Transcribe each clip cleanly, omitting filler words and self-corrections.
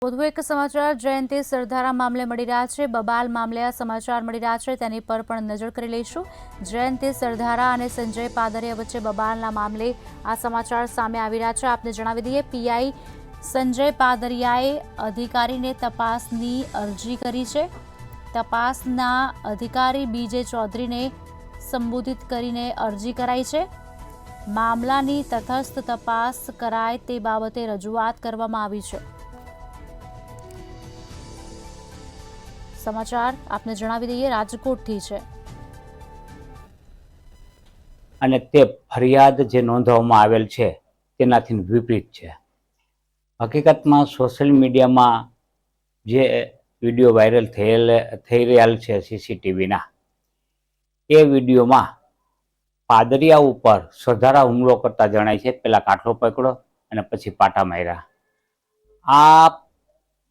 વધુ એક સમાચાર જયંતિ સરધારા મામલે મળી રહ્યા છે। બબાલ મામલે આ સમાચાર મળી રહ્યા છે, તેની પર પણ નજર કરી લઈશું। જયંતિ સરધારા અને સંજય પાદરિયા વચ્ચે બબાલના મામલે આ સમાચાર સામે આવી રહ્યા છે। આપને જણાવી દઈએ, પીઆઈ સંજય પાદરિયાએ અધિકારીને તપાસની અરજી કરી છે। તપાસના અધિકારી બીજે ચૌધરીને સંબોધિત કરીને અરજી કરાઈ છે। મામલાની તટસ્થ તપાસ કરાય તે બાબતે રજૂઆત કરવામાં આવી છે। સમાચાર આપને જણાવી દઈએ, રાજકોટથી છે અને તે ફરિયાદ જે નોંધવામાં આવેલ છે તેનાથી વિપરીત છે। હકીકતમાં સોશિયલ મીડિયામાં જે વિડીયો વાયરલ થઈ રહ્યા છે સીસીટીવીના, એ વિડીયોમાં પાદરિયા ઉપર સરધારા હુમલો કરતા જણાય છે। પહેલા કાટલો પકડ્યો અને પછી પાટા માર્યા। આ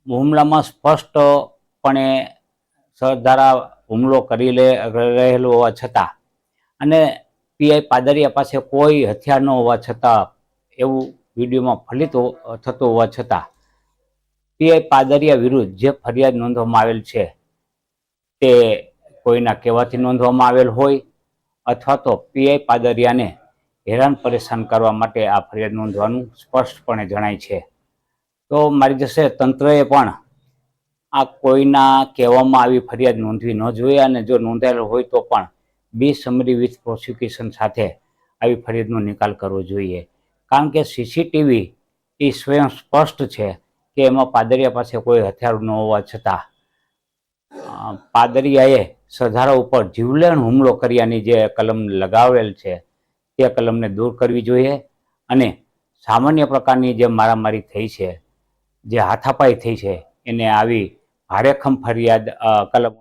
હુમલામાં સ્પષ્ટપણે સરધારા હુમલો કરી રહેલો હોવા છતાં અને પીઆઈ પાદરિયા પાસે કોઈ હથિયાર ન હોવા છતાં, એવું વિડીયોમાં ફલિત થતું હોવા છતાં પીઆઈ પાદરિયા વિરુદ્ધ જે ફરિયાદ નોંધવામાં આવેલ છે તે કોઈના કહેવાથી નોંધવામાં આવેલ હોય અથવા તો પીઆઈ પાદરિયાને હેરાન પરેશાન કરવા માટે આ ફરિયાદ નોંધવાનું સ્પષ્ટપણે જણાય છે। તો મારી દૃષ્ટિએ તંત્રએ પણ આ કોઈના કહેવામાં આવી ફરિયાદ નોંધવી ન જોઈએ અને જો નોંધાયેલ હોય તો પણ બી સમરી વિથ પ્રોસિક્યુશન સાથે આવી ફરિયાદનો નિકાલ કરવો જોઈએ। કારણ કે સીસીટીવી એ સ્વયં સ્પષ્ટ છે કે એમાં પાદરિયા પાસે કોઈ હથિયાર ન હોવા છતાં પાદરિયાએ સરધારા ઉપર જીવલેણ હુમલો કર્યાની જે કલમ લગાવેલ છે તે કલમને દૂર કરવી જોઈએ અને સામાન્ય પ્રકારની જે મારામારી થઈ છે, જે હાથાપાઈ થઈ છે, એને આવી ભારેખમ ફરિયાદ કલમ